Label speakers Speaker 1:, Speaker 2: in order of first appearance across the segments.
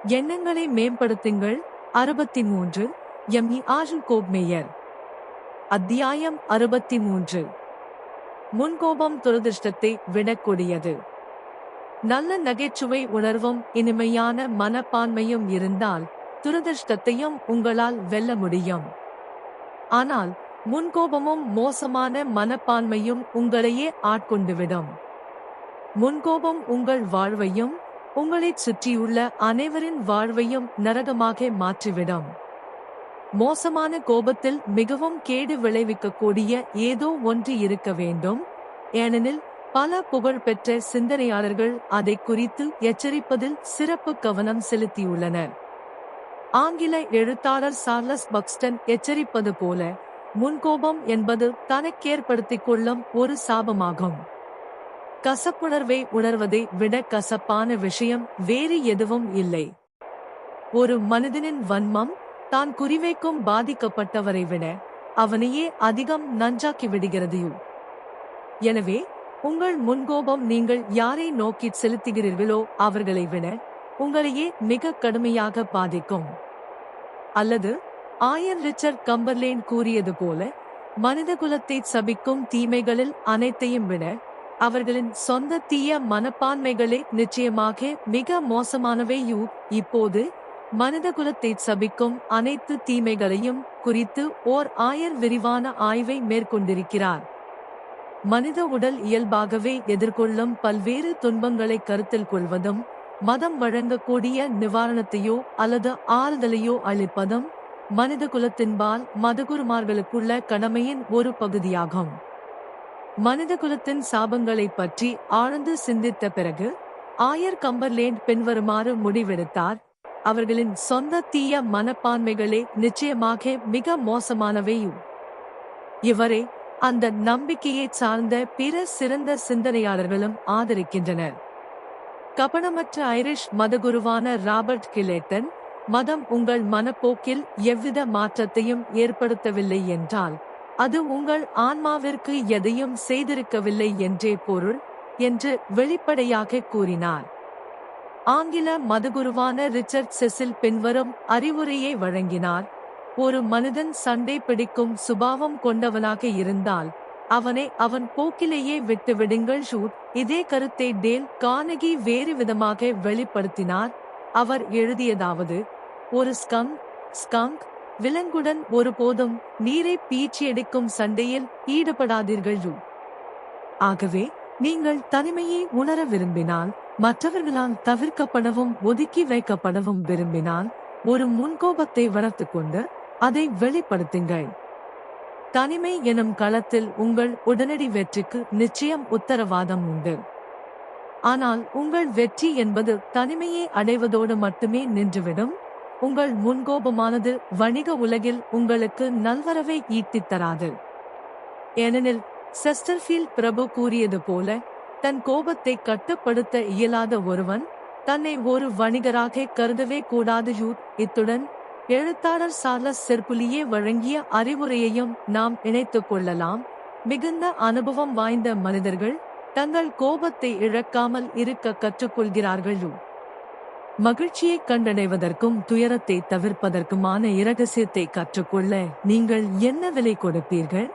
Speaker 1: எண்ணங்களை மேம்படுத்துங்கள். 63 எம்.இ. ஆர்ல் கோப்மேயர். அத்தியாயம் 63. முன்கோபம் துரதிர்ஷ்டத்தை விடக்கூடியது. நல்ல நகைச்சுவை உணர்வும் இனிமையான மனப்பான்மையும் இருந்தால் துரதிர்ஷ்டத்தையும் உங்களால் வெல்ல முடியும். ஆனால் முன்கோபமும் மோசமான மனப்பான்மையும் உங்களையே ஆட்கொண்டுவிடும். முன்கோபம் உங்கள் வாழ்வையும் உங்களைச் சுற்றியுள்ள அனைவரின் வாழ்வையும் நரகமாக மாற்றிவிடும். மோசமான கோபத்தில் மிகவும் கேடு விளைவிக்கக்கூடிய ஏதோ ஒன்று இருக்க வேண்டும். ஏனெனில் பல புகழ்பெற்ற சிந்தனையாளர்கள் அதை குறித்து எச்சரிப்பதில் சிறப்பு கவனம் செலுத்தியுள்ளனர். ஆங்கில எழுத்தாளர் சார்லஸ் பக்ஸ்டன் எச்சரிப்பது போல, முன்கோபம் என்பது தனக்கேற்படுத்திக் கொள்ளும் ஒரு சாபமாகும். கசப்புணர்வை உணர்வதை விட கசப்பான விஷயம் வேறு எதுவும் இல்லை. ஒரு மனிதனின் வன்மம் தான் குறிவைக்கும் பாதிக்கப்பட்டவரை விட அவனையே அதிகம் நஞ்சாக்கி விடுகிறது. எனவே உங்கள் முன்கோபம் நீங்கள் யாரை நோக்கி செலுத்துகிறீர்களோ அவர்களை விட உங்களையே மிக கடுமையாக பாதிக்கும். அல்லது ஆயர் ரிச்சர்ட் கம்பர்லேன் கூறியது போல, மனிதகுலத்தை சபிக்கும் தீமைகளில் அனைத்தையும் விட அவர்களின் சொந்த தீய மனப்பான்மைகளே நிச்சயமாக மிக மோசமானவை. இப்போது மனிதகுலத்தை சபிக்கும் அனைத்து தீமைகளையும் குறித்து ஓர் ஆயர் விரிவான ஆய்வை மேற்கொண்டிருக்கிறார். மனித உடல் இயல்பாகவே எதிர்கொள்ளும் பல்வேறு துன்பங்களை கருத்தில் கொள்வதும், மதம் வழங்கக்கூடிய நிவாரணத்தையோ அல்லது ஆறுதலையோ அளிப்பதும் மனிதகுலத்தின்பால் மதகுருமார்களுக்குள்ள கடமையின் ஒரு பகுதியாகும். மனிதகுலத்தின் சாபங்களைப் பற்றி ஆழ்ந்து சிந்தித்த பிறகு ஆயர் கம்பர்லேண்ட் பின்வருமாறு முடிவெடுத்தார்: அவர்களின் சொந்த தீய மனப்பான்மைகளே நிச்சயமாக மிக மோசமானவை. இவரை அந்த நம்பிக்கையைச் சார்ந்த பிற சிறந்த சிந்தனையாளர்களும் ஆதரிக்கின்றனர். கபடமற்ற ஐரிஷ் மதகுருவான ராபர்ட் கிலேட்டன், மதம் உங்கள் மனப்போக்கில் எவ்வித மாற்றத்தையும் ஏற்படுத்தவில்லை என்றால் அது உங்கள் ஆன்மாவிற்கு எதையும் செய்திருக்கவில்லை என்றே பொருள் என்று வெளிப்படையாக கூறினார். ஆங்கில மதகுருவான ரிச்சர்ட் செசில் பின்வரும் அறிவுரையை வழங்கினார்: ஒரு மனிதன் சண்டை பிடிக்கும் சுபாவம் கொண்டவனாக இருந்தால் அவனை அவன் போக்கிலேயே விட்டுவிடுங்கள். இதே கருத்தை டேல் கார்னகி வேறு விதமாக வெளிப்படுத்தினார். அவர் எழுதியதாவது: ஒரு ஸ்கங்க் விலங்குடன் ஒருபோதும் நீரை பீச்சியடிக்கும் சண்டையில் ஈடுபடாதீர்கள். ஆகவே நீங்கள் தனிமையை உணர விரும்பினால், மற்றவர்களால் தவிர்க்கப்படவும் ஒதுக்கி வைக்கப்படவும் விரும்பினால், ஒரு முன்கோபத்தை வளர்த்துக் கொண்டு அதை வெளிப்படுத்துங்கள். தனிமை எனும் களத்தில் உங்கள் உடனடி வெற்றிக்கு நிச்சயம் உத்தரவாதம் உண்டு. ஆனால் உங்கள் வெற்றி என்பது தனிமையை அடைவதோடு மட்டுமே நின்றுவிடும். உங்கள் முன்கோபமானது வணிக உலகில் உங்களுக்கு நல்வரவை ஈட்டித் தராது. ஏனெனில் செஸ்டர்ஃபீல்ட் பிரபு கூறியது போல, தன் கோபத்தை கட்டுப்படுத்த இயலாத ஒருவன் தன்னை ஒரு வணிகராக கருதவே கூடாது. இத்துடன் எழுத்தாளர் சார்லஸ் செர்புலியே வழங்கிய அறிவுரையையும் நாம் இணைத்துக் கொள்ளலாம். மிகுந்த அனுபவம் வாய்ந்த மனிதர்கள் தங்கள் கோபத்தை இழக்காமல் இருக்க கற்றுக்கொள்கிறார்கள். மகிழ்ச்சியை கண்டடைவதற்கும் துயரத்தை தவிர்ப்பதற்குமான இரகசியத்தை கற்றுக்கொள்ள நீங்கள் என்ன விலை கொடுப்பீர்கள்?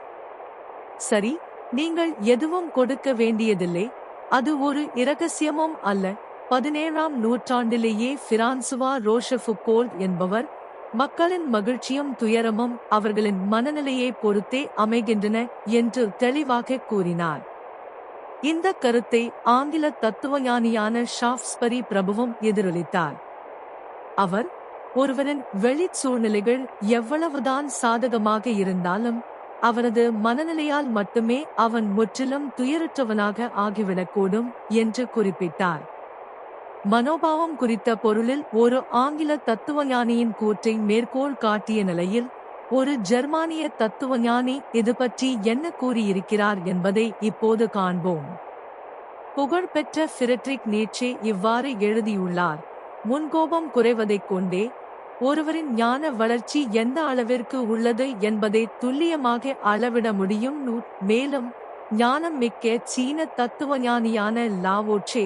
Speaker 1: சரி, நீங்கள் எதுவும் கொடுக்க வேண்டியதில்லை. அது ஒரு இரகசியமும் அல்ல. 17ஆம் நூற்றாண்டிலேயே பிரான்சுவா ரோஷெஃபுகோல்ட் என்பவர், மக்களின் மகிழ்ச்சியும் துயரமும் அவர்களின் மனநிலையை பொறுத்தே அமைகின்றன என்று தெளிவாக கூறினார். இந்த கருத்தை ஆங்கில தத்துவஞானியான ஷாஃப்ஸ்பரி பிரபுவும் எதிரொலித்தார். அவர், ஒருவரின் வெளிச் சூழ்நிலைகள் எவ்வளவுதான் சாதகமாக இருந்தாலும் அவரது மனநிலையால் மட்டுமே அவன் முற்றிலும் துயரற்றவனாக ஆகிவிடக்கூடும் என்று குறிப்பிட்டார். மனோபாவம் குறித்த பொருளில் ஒரு ஆங்கில தத்துவஞானியின் கூற்றை மேற்கோள் காட்டிய நிலையில் ஒரு ஜெர்மானிய தத்துவஞானி இது பற்றி என்ன கூறியிருக்கிறார் என்பதை இப்போது காண்போம். புகழ்பெற்ற ஃபிரெட்ரிக் நீட்சே இவ்வாறு எழுதியுள்ளார்: முன்கோபம் குறைவதைக் கொண்டே ஒருவரின் ஞான வளர்ச்சி எந்த அளவிற்கு உள்ளது என்பதை துல்லியமாக அளவிட முடியும். மேலும் ஞானம் மிக்க சீன தத்துவஞானியான லாவோட்சே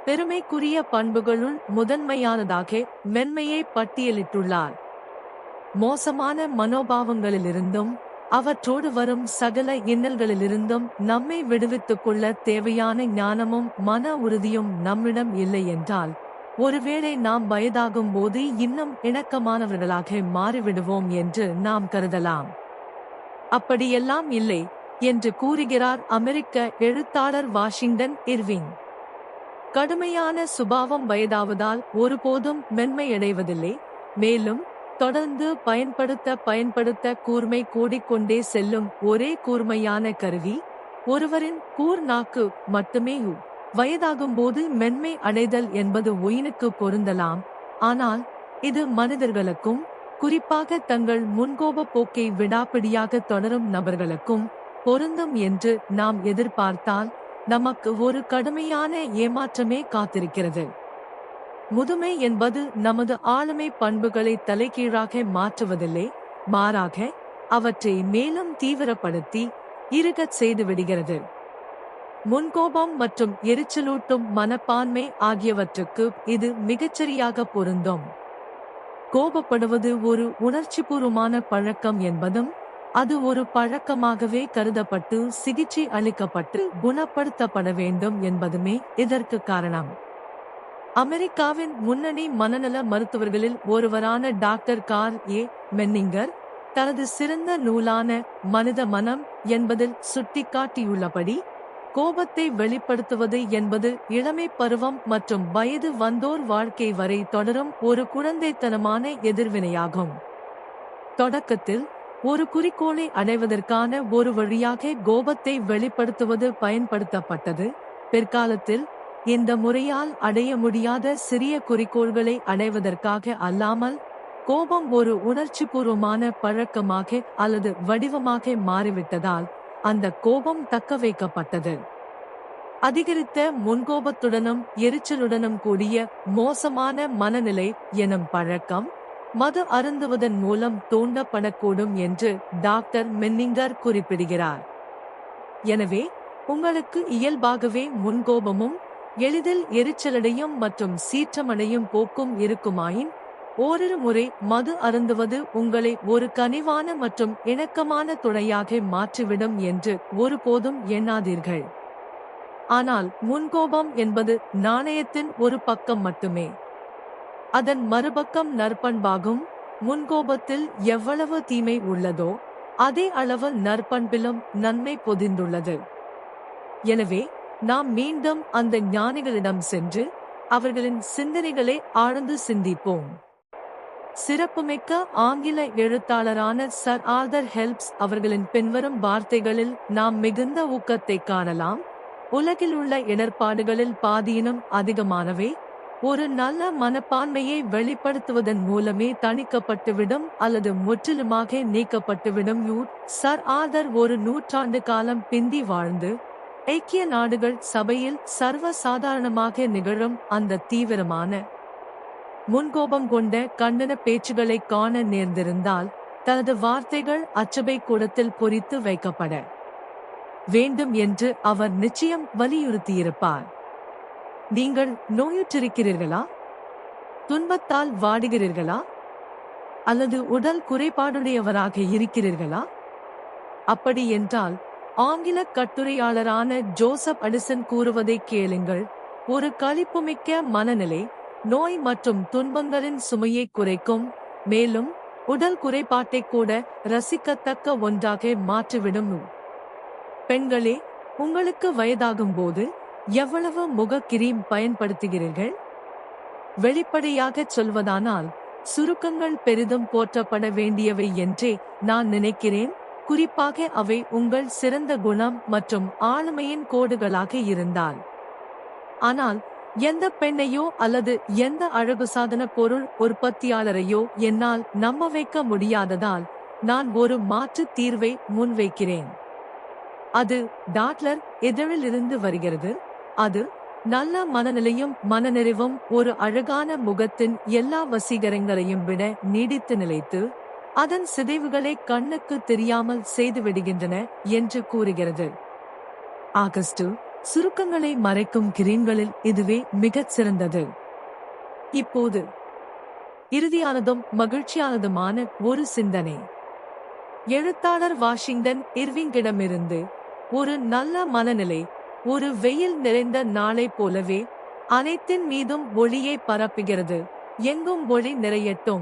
Speaker 1: பெருமைக்குரிய பண்புகளுள் முதன்மையானதாக மென்மையை பட்டியலிட்டுள்ளார். மோசமான மனோபாவங்களிலிருந்தும் அவற்றோடு வரும் சகல இன்னல்களிலிருந்தும் நம்மை விடுவித்துக் கொள்ள தேவையான ஞானமும் மன உறுதியும் நம்மிடம் இல்லை என்றால், ஒருவேளை நாம் வயதாகும் போது இன்னும் இணக்கமானவர்களாக மாறிவிடுவோம் என்று நாம் கருதலாம். அப்படியெல்லாம் இல்லை என்று கூறுகிறார் அமெரிக்க எழுத்தாளர் வாஷிங்டன் இர்விங். கடுமையான சுபாவம் வயதாவதால் ஒருபோதும் மென்மையடைவதில்லை. மேலும் தொடர்ந்து பயன்படுத்த கூர்மை கூடிக்கொண்டே செல்லும் ஒரே கூர்மையான கருவி ஒருவரின் கூர்நாக்கு மட்டுமே. வயதாகும்போது மென்மை அடைதல் என்பது உயிருக்கு பொருந்தலாம். ஆனால் இது மனிதர்களுக்கும், குறிப்பாக தங்கள் முன்கோப போக்கை விடாப்பிடியாக தொடரும் நபர்களுக்கும் பொருந்தும் என்று நாம் எதிர்பார்த்தால் நமக்கு ஒரு கடுமையான ஏமாற்றமே காத்திருக்கிறது. முதுமை என்பது நமது ஆளுமை பண்புகளை தலைகீழாக மாற்றுவதில்லை, மாறாக அவற்றை மேலும் தீவிரப்படுத்தி இறுகச் செய்துவிடுகிறது. முன்கோபம் மற்றும் எரிச்சலூட்டும் மனப்பான்மை ஆகியவற்றுக்கு இது மிகச்சரியாக பொருந்தும். கோபப்படுவது ஒரு உணர்ச்சிபூர்வமான பழக்கம் என்பதும், அது ஒரு பழக்கமாகவே கருதப்பட்டு சிகிச்சை அளிக்கப்பட்டு குணப்படுத்தப்பட வேண்டும் என்பதுமே இதற்கு காரணம். அமெரிக்காவின் முன்னணி மனநல மருத்துவர்களில் ஒருவரான டாக்டர் கார்ல் ஏ. மென்னிங்கர் தனது சிறந்த நூலான மனித மனம் என்பதில் சுட்டிக்காட்டியுள்ளபடி, கோபத்தை வெளிப்படுத்துவது என்பது இளமை பருவம் மற்றும் வயது வந்தோர் வாழ்க்கை வரை தொடரும் ஒரு குழந்தைத்தனமான எதிர்வினையாகும். தொடக்கத்தில் ஒரு குறிக்கோளை அடைவதற்கான ஒரு வழியாக கோபத்தை வெளிப்படுத்துவது பயன்படுத்தப்பட்டது. பிற்காலத்தில் இந்த முறையால் அடைய முடியாத சிறிய குறிக்கோள்களை அடைவதற்காக அல்லாமல், கோபம் ஒரு உணர்ச்சிபூர்வமான பழக்கமாக அல்லது வடிவமாக மாறிவிட்டதால் அந்த கோபம் தக்கவைக்கப்பட்டது. அதிகரித்த முன்கோபத்துடனும் எரிச்சலுடனும் கூடிய மோசமான மனநிலை எனும் பழக்கம் மது அருந்துவதன் மூலம் தூண்டப்படக்கூடும் என்று டாக்டர் மென்னிங்கர் குறிப்பிடுகிறார். எனவே உங்களுக்கு இயல்பாகவே முன்கோபமும் எளிதில் எரிச்சலடையும் மற்றும் சீற்றமடையும் போக்கும் இருக்குமாயின், ஓரிரு முறை மது அருந்துவது உங்களை ஒரு கனிவான மற்றும் இணக்கமான துணையாக மாற்றிவிடும் என்று ஒருபோதும் எண்ணாதீர்கள். ஆனால் முன்கோபம் என்பது நாணயத்தின் ஒரு பக்கம் மட்டுமே. அதன் மறுபக்கம் நற்பண்பாகும். முன்கோபத்தில் எவ்வளவு தீமை உள்ளதோ அதே அளவு நற்பண்பிலும் நன்மை பொதிந்துள்ளது. எனவே நாம் மீண்டும் அந்த ஞானிகளிடம் சென்று அவர்களின் சிந்தனைகளை ஆழ்ந்து சிந்திப்போம். சிறப்புமிக்க ஆங்கில எழுத்தாளரான சர் ஆர்தர் ஹெல்ப்ஸ் அவர்களின் பின்வரும் வார்த்தைகளில் நாம் மிகுந்த ஊக்கத்தை காணலாம். உலகில் உள்ள இடர்பாடுகளில் பாதியினும் அதிகமானவை ஒரு நல்ல மனப்பான்மையை வெளிப்படுத்துவதன் மூலமே தணிக்கப்பட்டுவிடும் அல்லது முற்றிலுமாக நீக்கப்பட்டுவிடும். சர் ஆர்தர் ஒரு நூற்றாண்டு காலம் பிந்தி வாழ்ந்து ஐக்கிய நாடுகள் சபையில் சர்வ சாதாரணமாக நிகழும் அந்த தீவிரமான முன்கோபம் கொண்ட கண்டன பேச்சுகளை காண நேர்ந்திருந்தால் தனது வார்த்தைகள் அச்சபை கூடத்தில் பொறித்து வைக்கப்பட வேண்டும் என்று அவர் நிச்சயம் வலியுறுத்தியிருப்பார். நீங்கள் நோயுற்றிருக்கிறீர்களா? துன்பத்தால் வாடுகிறீர்களா? அல்லது உடல் குறைபாடுடையவராக இருக்கிறீர்களா? அப்படி என்றால் ஆங்கில கட்டுரையாளரான ஜோசப் அடிசன் கூறுவதை கேளுங்கள். ஒரு களிப்புமிக்க மனநிலை நோய் மற்றும் துன்பங்களின் சுமையை குறைக்கும், மேலும் உடல் குறைபாட்டை கூட ரசிக்கத்தக்க ஒன்றாக மாற்றிவிடும். பெண்களே, உங்களுக்கு வயதாகும் போது எவ்வளவு முகக்கிரீம் பயன்படுத்துகிறீர்கள்? வெளிப்படையாகச் சொல்வதானால், சுருக்கங்கள் பெரிதும் போற்றப்பட வேண்டியவை என்றே நான் நினைக்கிறேன். குறிப்பாக அவை உங்கள் சிறந்த குணம் மற்றும் ஆளுமையின் கோடுகளாக இருந்தால். ஆனால் எந்த பெண்ணையோ அல்லது எந்த அழகு சாதன பொருள் உற்பத்தியாளரையோ என்னால் நம்ப வைக்க முடியாததால் நான் ஒரு மாற்று தீர்வை முன்வைக்கிறேன். அது டாட்லர் இதழிலிருந்து வருகிறது. அது நல்ல மனநிலையும் மனநிறைவும் ஒரு அழகான முகத்தின் எல்லா வசீகரங்களையும் விட நீடித்து நிலைத்து அதன் சிதைவுகளை கண்ணுக்கு தெரியாமல் செய்துவிடுகின்றன என்று கூறுகிறது. ஆகஸ்ட் சுருக்கங்களை மறைக்கும் கிரீம்களில் இதுவே மிகச் சிறந்தது. இப்போது இறுதியானதும் மகிழ்ச்சியானதுமான ஒரு சிந்தனை. எழுத்தாளர் வாஷிங்டன் இர்விங்கிடமிருந்து ஒரு நல்ல மனநிலை ஒரு வெயில் நிறைந்த நாளைப் போலவே அனைத்தின் மீதும் ஒளியை பரப்புகிறது. எங்கும் ஒளி நிறையட்டும்.